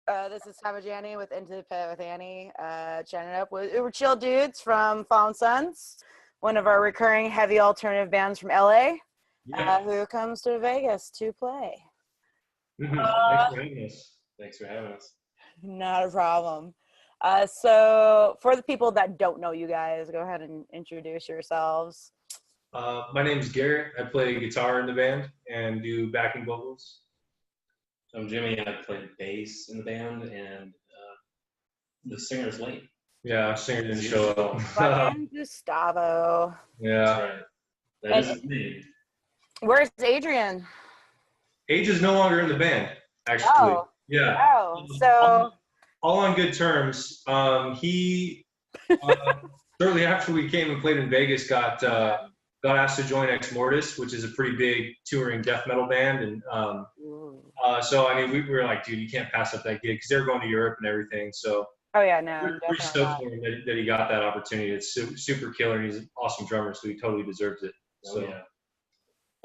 This is Savage Annie with Into the Pit with Annie. Chatting up with Uber Chill Dudes from Fallen Sons, one of our recurring heavy alternative bands from LA, who comes to Vegas to play. Thanks for having us. Thanks for having us. Not a problem. So for the people that don't know you guys, go ahead and introduce yourselves. My name's Garrett. I play guitar in the band and do backing vocals. I'm Jimmy. I play bass in the band, and the singer's late. Yeah, singer didn't show up. Fucking Gustavo. Yeah. That's right. That is his name. Where's Adrian? Age is no longer in the band, actually. Oh. Yeah. Oh, so... All on good terms. He, shortly after we came and played in Vegas, got asked to join Ex Mortis, which is a pretty big touring death metal band. And so, I mean, we were like, dude, you can't pass up that gig because they're going to Europe and everything. So oh, yeah, no. we're pretty stoked for him that he got that opportunity. It's super killer, and he's an awesome drummer, so he totally deserves it. So,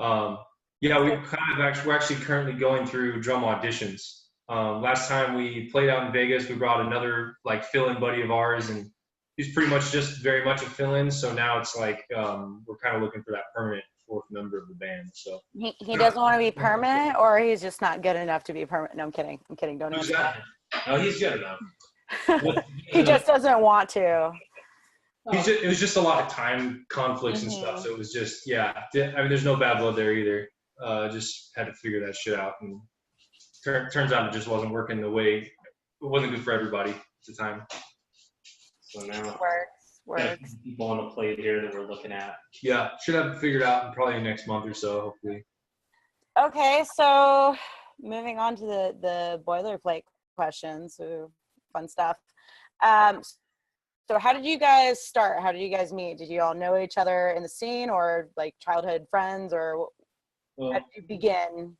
we're actually currently going through drum auditions. Last time we played out in Vegas, we brought another like fill-in buddy of ours, and he's pretty much just very much a fill-in. So now it's like we're kind of looking for that permanent fourth member of the band. So he doesn't want to be permanent, or he's just not good enough to be permanent. No, I'm kidding. Don't answer that. No, he's good enough. He just doesn't want to. It was just a lot of time conflicts and stuff. So it was just I mean, there's no bad blood there either. Just had to figure that shit out, and turns out it just wasn't working the way. It wasn't good for everybody at the time. So now works. People on the plate here that we're looking at. Yeah, should have it figured out in probably next month or so, hopefully. Okay, so moving on to the boilerplate questions, so fun stuff. So how did you guys start? How did you guys meet? Did you all know each other in the scene, or like childhood friends, or how did you begin?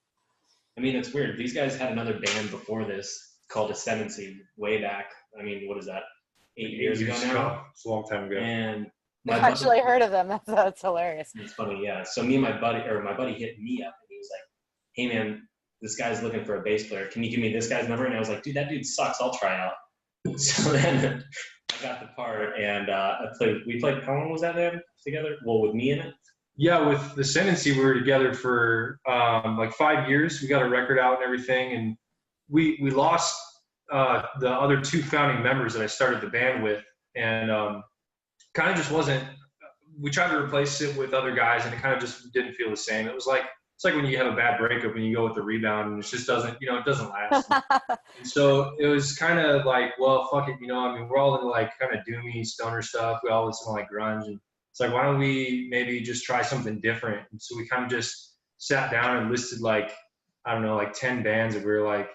I mean, it's weird. These guys had another band before this called Ascendancy way back. I mean, what is that? 8 years ago now? It's a long time ago. And I've actually heard of them. That's hilarious. It's funny, yeah. So me and my buddy hit me up, and he was like, hey man, this guy's looking for a bass player. Can you give me this guy's number? And I was like, dude, that dude sucks. I'll try out. So then I got the part, and we played, how long was that band together? Well, with me in it? Yeah, with the Ascendancy, we were together for like 5 years. We got a record out and everything, and we lost the other two founding members that I started the band with, and kind of just wasn't. We tried to replace it with other guys, and it kind of just didn't feel the same. It was like it's like when you have a bad breakup and you go with the rebound, and it just doesn't, it doesn't last. And so it was kind of like, well, fuck it, I mean, we're all into like kind of doomy stoner stuff. We all listen to like grunge, and it's like, why don't we maybe just try something different? And so we kind of just sat down and listed like, I don't know, like 10 bands, and we were like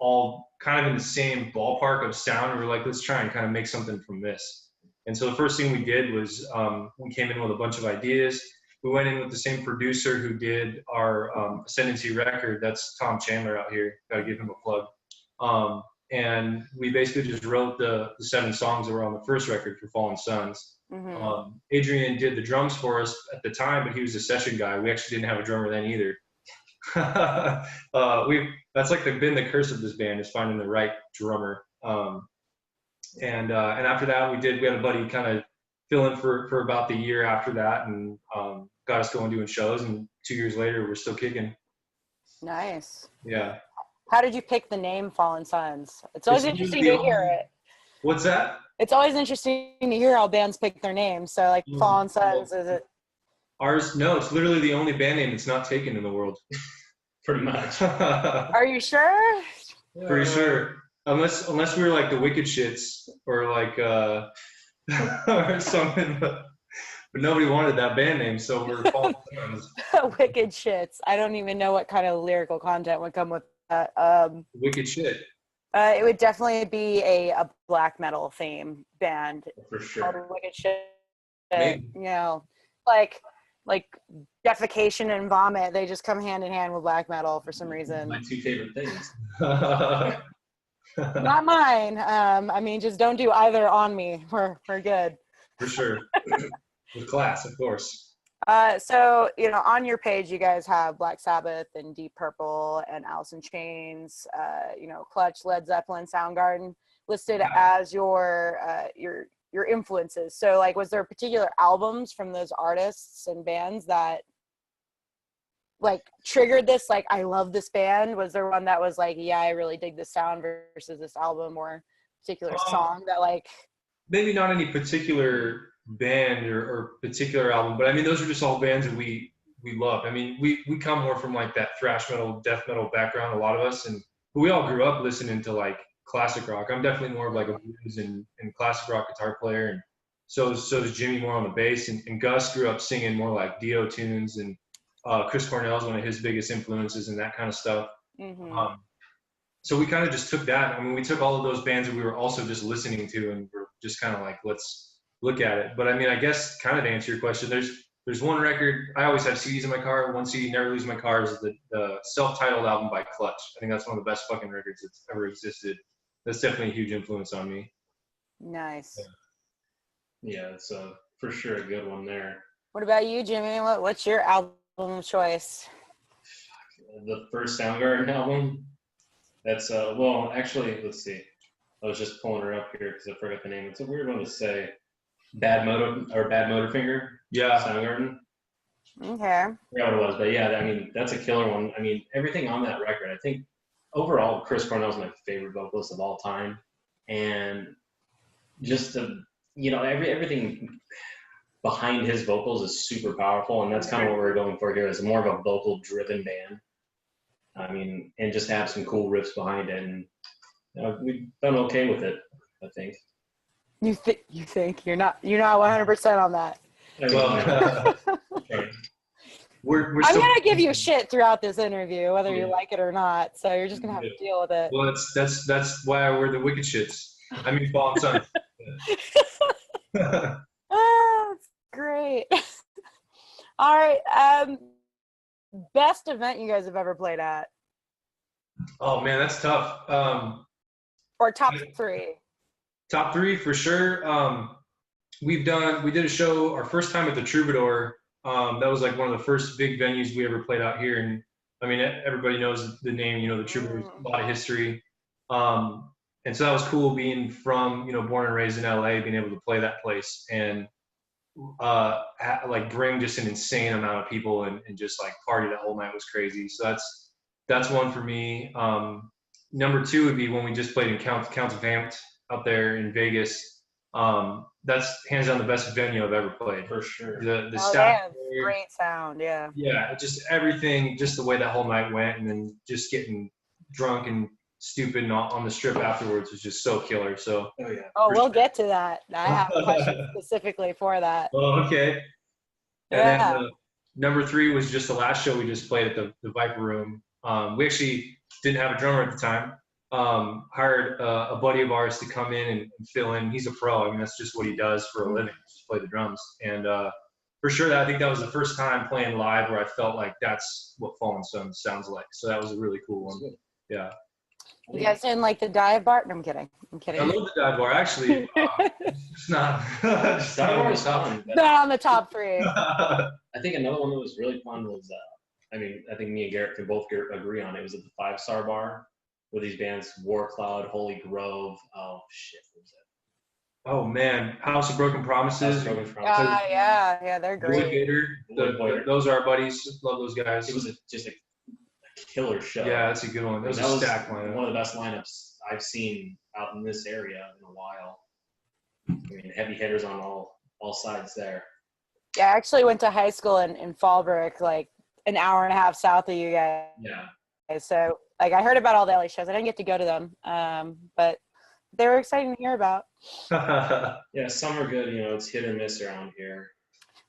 all kind of in the same ballpark of sound. And we were like, let's try and kind of make something from this. And so the first thing we did was we came in with a bunch of ideas. We went in with the same producer who did our Ascendancy record. That's Tom Chandler out here. Got to give him a plug. And we basically just wrote the 7 songs that were on the first record for Fallen Sons. Mm-hmm. Adrian did the drums for us at the time, but he was a session guy. We actually didn't have a drummer then either. That's like been the curse of this band, is finding the right drummer. And after that, we had a buddy kind of fill in for about the year after that, and got us going doing shows. And 2 years later, we're still kicking. Nice. Yeah. How did you pick the name Fallen Sons? It's always interesting to hear it. What's that? It's always interesting to hear how bands pick their names. So like Fallen Sons, is it? Ours, no, it's literally the only band name that's not taken in the world. Pretty much. Are you sure? Pretty sure. Unless we were like the Wicked Shits or like or something, but nobody wanted that band name, so we're Fallen Sons. Wicked Shits. I don't even know what kind of lyrical content would come with that. Wicked Shit. It would definitely be a black metal theme band. For sure. Wicked Shit. Maybe. Like defecation and vomit, they just come hand in hand with black metal for some reason. My 2 favorite things. Not mine. I mean, just don't do either on me. We're good. For sure. With class, of course. So, on your page, you guys have Black Sabbath and Deep Purple and Alice in Chains, Clutch, Led Zeppelin, Soundgarden listed as your influences. So, like, was there particular albums from those artists and bands that, like, triggered this? Like, I love this band. Was there one that was like, yeah, I really dig this sound versus this album, or particular song that, like, maybe not any particular band or particular album, but I mean, those are just all bands that we love. I mean, we come more from like that thrash metal, death metal background, a lot of us, and we all grew up listening to like classic rock. I'm definitely more of like a blues and classic rock guitar player, and so does Jimmy more on the bass, and Gus grew up singing more like Dio tunes, and Chris Cornell's one of his biggest influences and that kind of stuff. mm-hmm. So we kind of just took that. I mean, we took all of those bands that we were also just listening to, and we're just kind of like, let's look at it. But I mean, I guess kind of to answer your question, there's one record. I always have CDs in my car. One CD never leaves my car is the self-titled album by Clutch. I think that's one of the best fucking records that's ever existed. That's definitely a huge influence on me. Nice. Yeah, it's for sure a good one there. What about you, Jimmy? What's your album of choice? The first Soundgarden album. That's well, actually, let's see. I was just pulling her up here because I forgot the name. It's a weird one to say. Bad Motorfinger. Yeah. Soundgarden. Okay. I forgot what it was, but yeah, I mean, that's a killer one. I mean, everything on that record. I think overall, Chris Cornell's my favorite vocalist of all time, and just everything behind his vocals is super powerful, and that's kind of what we're going for here. Is more of a vocal-driven band. I mean, and just have some cool riffs behind it, and we've done okay with it, I think. You think you're not 100% on that. Well, we're I'm still, gonna give you shit throughout this interview, whether you like it or not. So you're just gonna have to deal with it. well, that's why I wear the wicked shits. I mean, fall and sun. That's great. All right. Best event you guys have ever played at? Oh man, that's tough. Or top three? Top three for sure. We did a show our first time at the Troubadour. That was like one of the first big venues we ever played out here, and I mean everybody knows the name. The Troubadour's a lot of history. And so that was cool being from born and raised in LA, being able to play that place and like bring just an insane amount of people and just like party the whole night was crazy. So that's one for me. Number two would be when we just played in Counts Vamped up there in Vegas. That's hands down the best venue I've ever played. For sure. The staff, great sound, yeah. Yeah, just everything, just the way that whole night went, and then just getting drunk and stupid on the strip afterwards was just so killer. So. Oh yeah. Oh, we'll get to that. I have a question specifically for that. Oh, okay. Yeah. And then number three was just the last show we just played at the Viper Room. We actually didn't have a drummer at the time. Hired a buddy of ours to come in and fill in. He's a pro. I mean, that's just what he does for a living, just play the drums. And for sure, I think that was the first time playing live where I felt like that's what Fallen Sun sounds like. So that was a really cool one. Yeah. You guys didn't like the dive bar? No, I'm kidding. I love the dive bar. Actually, it's not. Dive bar is fun. Not on the top three. I think another one that was really fun was, I think me and Garrett can both agree on it. It was at the 5-Star Bar with these bands, War Cloud, Holy Grove. Oh, shit. What was that? Oh, man. House of Broken Promises. Yeah, they're great. Those are our buddies. Love those guys. It was just a killer show. Yeah, that's a good one. That was a stack lineup. One of the best lineups I've seen out in this area in a while. I mean, heavy hitters on all sides there. Yeah, I actually went to high school in Fallbrook, like an hour and a half south of you guys. Yeah. So, like, I heard about all the LA shows. I didn't get to go to them, but they were exciting to hear about. Yeah, some are good. It's hit and miss around here.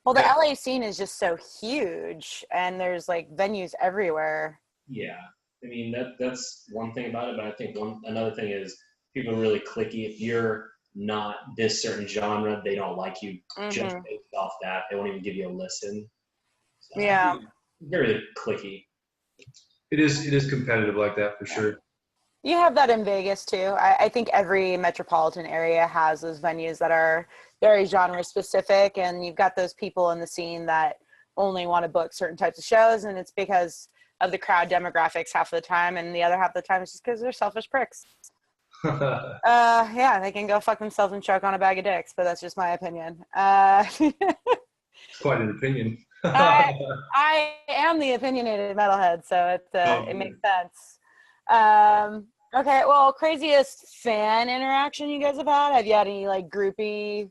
Well, the LA scene is just so huge, and there's like venues everywhere. Yeah, I mean that's one thing about it, but I think another thing is people are really cliquey. If you're not this certain genre, they don't like you just based off that. They won't even give you a listen. So, yeah, very cliquey. It is competitive like that for sure. You have that in Vegas too. I think every metropolitan area has those venues that are very genre specific, and you've got those people in the scene that only want to book certain types of shows, and it's because of the crowd demographics half of the time, and the other half of the time it's just because they're selfish pricks. Yeah, they can go fuck themselves and choke on a bag of dicks, but that's just my opinion. It's quite an opinion. I am the opinionated metalhead, so it makes sense. Okay, well, craziest fan interaction you guys have had? Have you had any like groupie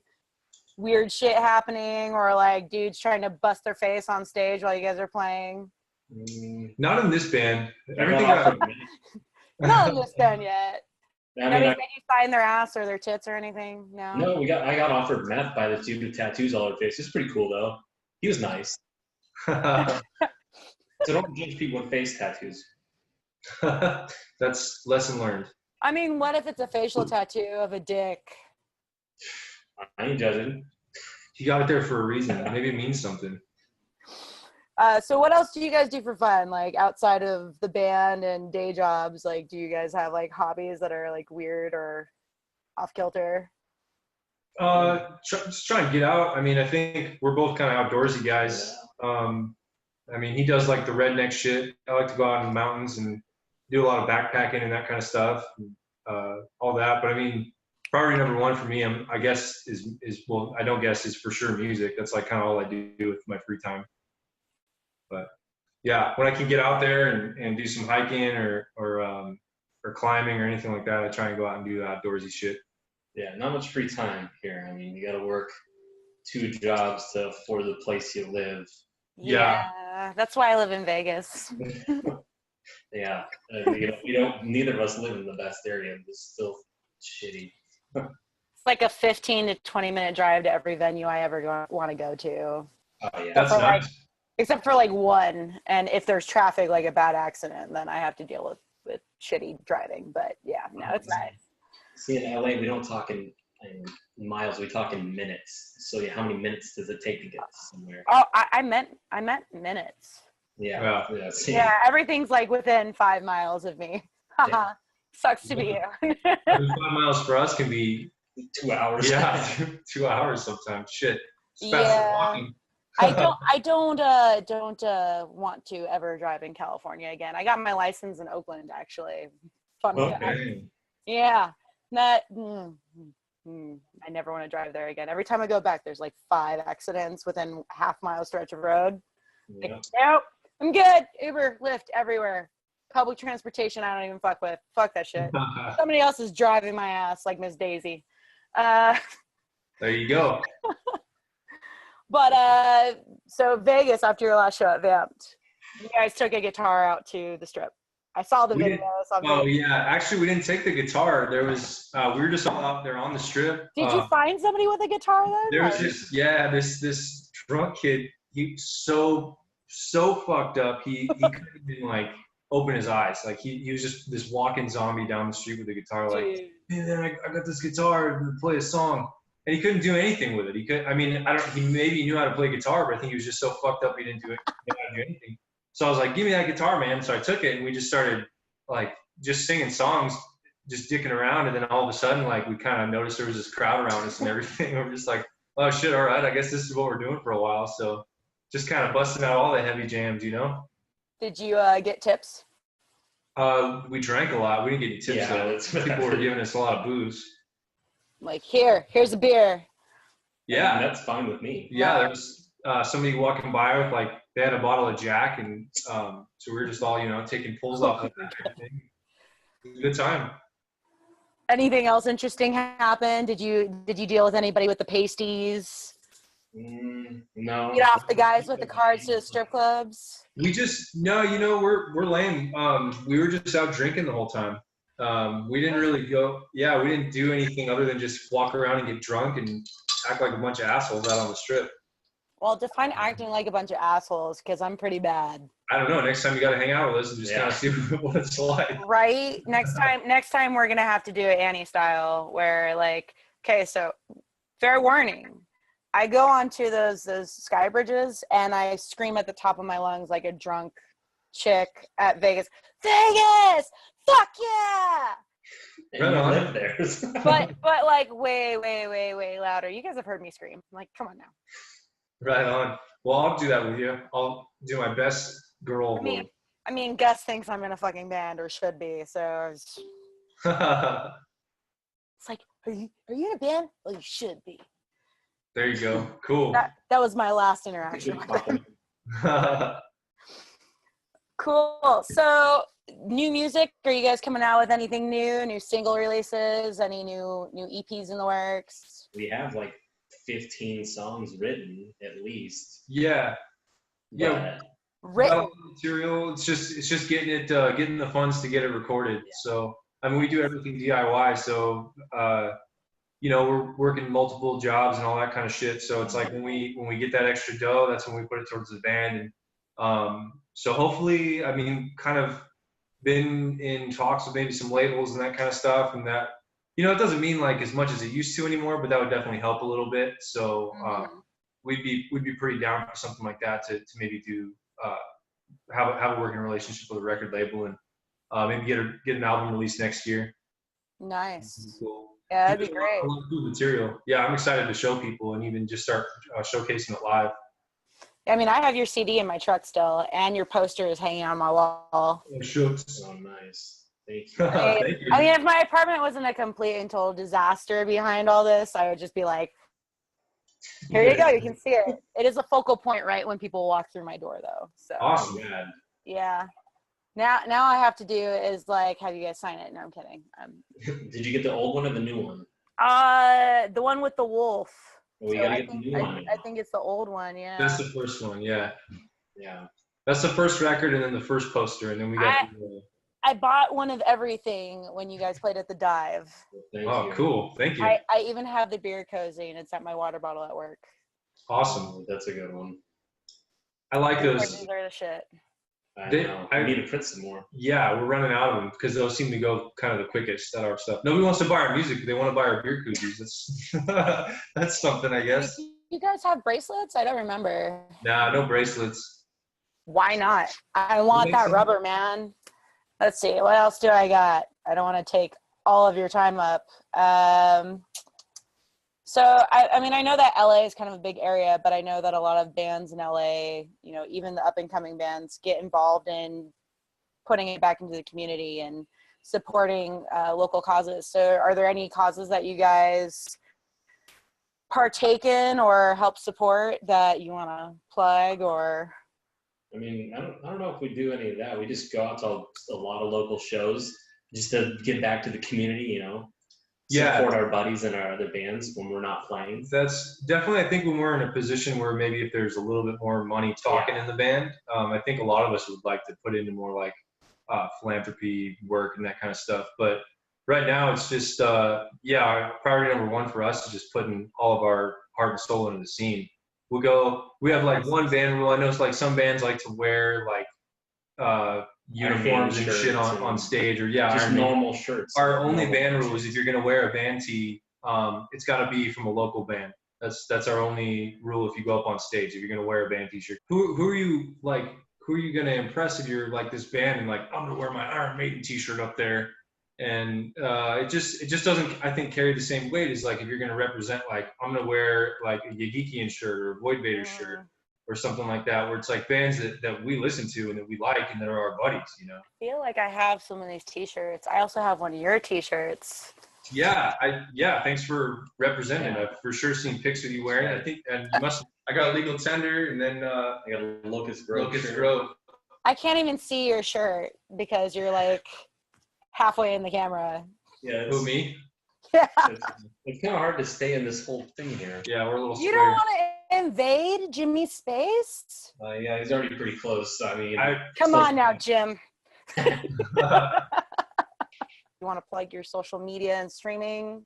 weird shit happening, or like dudes trying to bust their face on stage while you guys are playing? Not in this band. Everything Not in this band yet. I mean, Nobody's made you sign their ass or their tits or anything? No? No, I got offered meth by the dude with tattoos all over his face. It's pretty cool though. He was nice. So don't judge people with face tattoos. That's lesson learned. I mean, what if it's a facial tattoo of a dick? I ain't judging. You got it there for a reason. Maybe it means something. So what else do you guys do for fun? Like outside of the band and day jobs, like do you guys have like hobbies that are like weird or off kilter? Just try and get out. I mean, I think we're both kind of outdoorsy guys. I mean, he does like the redneck shit. I like to go out in the mountains and do a lot of backpacking and that kind of stuff, all that. But I mean, priority number one for me, I guess is well, I don't guess is for sure music. That's like kind of all I do with my free time. But yeah, when I can get out there and do some hiking or climbing or anything like that, I try and go out and do the outdoorsy shit. Yeah, not much free time here. I mean, you got to work 2 jobs to afford the place you live. Yeah, that's why I live in Vegas. Yeah, neither of us live in the best area. It's still shitty. It's like a 15 to 20-minute drive to every venue I ever want to go to. Oh yeah, that's nice. Except for like one, and if there's traffic, like a bad accident, then I have to deal with shitty driving. But yeah, no, it's nice. See, in LA, we don't talk in miles, we talk in minutes. So yeah, how many minutes does it take to get somewhere? Oh, I meant minutes. Yeah. Yeah, everything's like within 5 miles of me. Haha. Sucks to be you. 5 miles for us can be 2 hours. Yeah, 2 hours sometimes. Shit. It's faster than walking. I don't want to ever drive in California again. I got my license in Oakland, actually. Fun fact. Yeah. I never want to drive there again. Every time I go back, there's like 5 accidents within half-mile stretch of road. Yeah. Like, nope, I'm good. Uber, Lyft, everywhere. Public transportation, I don't even fuck with. Fuck that shit. Somebody else is driving my ass, like Miss Daisy. There you go. But so Vegas, after your last show at Vamped, you guys took a guitar out to the strip. I saw the videos. Yeah, actually we didn't take the guitar. There was we were just all out there on the strip. Did you find somebody with a guitar then? There was this drunk kid. He so fucked up. He couldn't even like open his eyes. Like he was just this walking zombie down the street with a guitar. Like, man, I got this guitar to play a song. And he couldn't do anything with it. He could. I mean, he maybe knew how to play guitar, but I think he was just so fucked up he didn't know how to do anything. So I was like, "Give me that guitar, man." So I took it, and we just started like just singing songs, just dicking around. And then all of a sudden, like we kind of noticed there was this crowd around us and everything. We're just like, "Oh shit, all right. I guess this is what we're doing for a while." So just kind of busting out all the heavy jams, you know. Did you get tips? We drank a lot. We didn't get any tips. Yeah, people were giving us a lot of booze. Like, here's a beer. Yeah, that's fine with me. Yeah, there was somebody walking by with like they had a bottle of Jack, and so we were just all taking pulls off of that kind of thing. It was a good time. Anything else interesting happen? Did you deal with anybody with the pasties? No. Get off the guys with the cards to the strip clubs? We just we're lame. We were just out drinking the whole time. We didn't really go. Yeah, we didn't do anything other than just walk around and get drunk and act like a bunch of assholes out on the strip. Well, define acting like a bunch of assholes, because I'm pretty bad. I don't know. Next time you got to hang out with us and just kind of see what it's like. Right. Next time we're gonna have to do it Annie style, where like, okay, so fair warning. I go onto those sky bridges and I scream at the top of my lungs like a drunk chick at Vegas. Vegas! Fuck yeah! And you live there. but like way louder. You guys have heard me scream. I'm like, come on now. Right on. Well, I'll do that with you. I'll do my best girl voice. I mean, Gus thinks I'm in a fucking band, or should be. So it's like, are you in a band? Well, you should be. There you go. Cool. That was my last interaction with him. Cool. So, new music? Are you guys coming out with anything new? New single releases? Any new EPs in the works? We have like 15 songs written at least. Yeah. Written material. It's just getting the funds to get it recorded. Yeah. So I mean, we do everything DIY. So we're working multiple jobs and all that kind of shit. So it's like when we get that extra dough, that's when we put it towards the band. And so hopefully, I mean, kind of been in talks with maybe some labels and that kind of stuff. And that, it doesn't mean like as much as it used to anymore, but that would definitely help a little bit. So we'd be pretty down for something like that to maybe do have a working relationship with a record label and maybe get an album released next year. Nice. Cool. Yeah, that'd be great. Cool material. Yeah, I'm excited to show people and even just start showcasing it live. I mean, I have your CD in my truck still, and your poster is hanging on my wall. Oh, shucks. Oh, nice. Thank you. Thank you. I mean, if my apartment wasn't a complete and total disaster behind all this, I would just be like, here you go. You can see it. It is a focal point right when people walk through my door, though. So awesome. Yeah. Now I have to do is like have you guys sign it. No, I'm kidding. Did you get the old one or the new one? The one with the wolf. Well, we gotta get the new one. I think it's the old one. Yeah. That's the first one. Yeah. Yeah. That's the first record, and then the first poster, and then we got. I bought one of everything when you guys played at the Dive. Oh, cool. Thank you. I even have the beer cozy, and it's at my water bottle at work. Awesome. Oh, that's a good one. I like those. These are the shit. I need to print some more. Yeah, we're running out of them because those seem to go kind of the quickest at our stuff. Nobody wants to buy our music, but they want to buy our beer koozies. That's something, I guess. You guys have bracelets? I don't remember. Nah, no bracelets. Why not? I want that rubber, man. Let's see. What else do I got? I don't want to take all of your time up. So, I mean, I know that LA is kind of a big area, but I know that a lot of bands in LA, even the up-and-coming bands, get involved in putting it back into the community and supporting local causes. So are there any causes that you guys partake in or help support that you want to plug or? I mean, I don't know if we do any of that. We just go out to a lot of local shows just to give back to the community, support our buddies and our other bands when we're not playing. That's definitely, I think when we're in a position where maybe if there's a little bit more money talking in the band, I think a lot of us would like to put into more like philanthropy work and that kind of stuff. But right now it's just, priority number one for us is just putting all of our heart and soul into the scene. We have like one band rule. I know it's like some bands like to wear like uniforms and shit on stage or just normal shirts. Our only band rule is if you're going to wear a band tee, it's got to be from a local band. That's our only rule if you go up on stage, if you're going to wear a band t-shirt. Who are you going to impress if you're like this band and like, I'm going to wear my Iron Maiden t-shirt up there. And it just doesn't, I think, carry the same weight as like if you're going to represent like, I'm going to wear like a Yagikian shirt or a Void Vader shirt or something like that, where it's like bands that we listen to and that we like and that are our buddies, I feel like I have some of these t-shirts. I also have one of your t-shirts. Yeah, thanks for representing. I've for sure seen pics of you wearing it. I think, and you must. I got a Legal Tender, and then I got a Locust Grove. I can't even see your shirt because you're like halfway in the camera. Yeah. Who, me? Yeah. It's kind of hard to stay in this whole thing here. Yeah, we're a little. You don't want to invade Jimmy's space? Yeah, he's already pretty close. So, I mean, come on now, Jim. You want to plug your social media and streaming?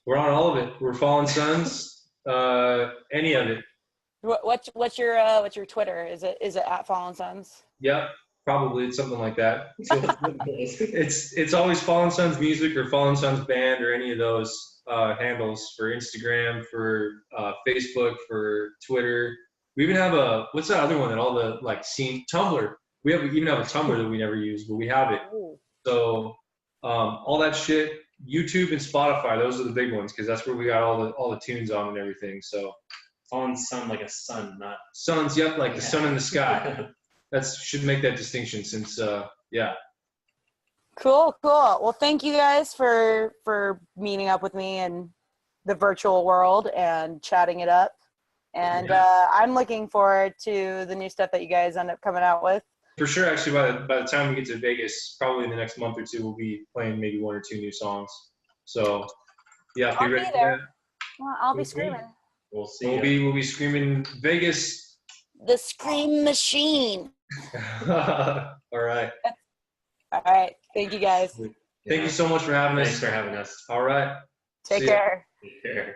We're on all of it. We're Fallen Sons. Any of it. What's your Twitter? Is it at Fallen Sons? Yep, probably. It's something like that. It's always Fallen Sons Music or Fallen Sons Band or any of those handles for Instagram, for Facebook, for Twitter. We even have what's that other one that all the like scene Tumblr. We even have a Tumblr that we never use, but we have it. Ooh. So all that shit, YouTube and Spotify, those are the big ones because that's where we got all the tunes on and everything. So fallen sun, like a sun, not Suns, yep, like the sun in the sky. That should make that distinction since, yeah. Cool. Well, thank you guys for meeting up with me in the virtual world and chatting it up. And I'm looking forward to the new stuff that you guys end up coming out with. For sure, actually, by the time we get to Vegas, probably in the next month or two, we'll be playing maybe 1 or 2 new songs. So, yeah, be ready for that. Well, I'll be screaming. We'll see. We'll be screaming Vegas. The Scream Machine. All right. All right. Thank you guys. Thank you so much for having us. Thanks for having us. All right. Take care. Take care.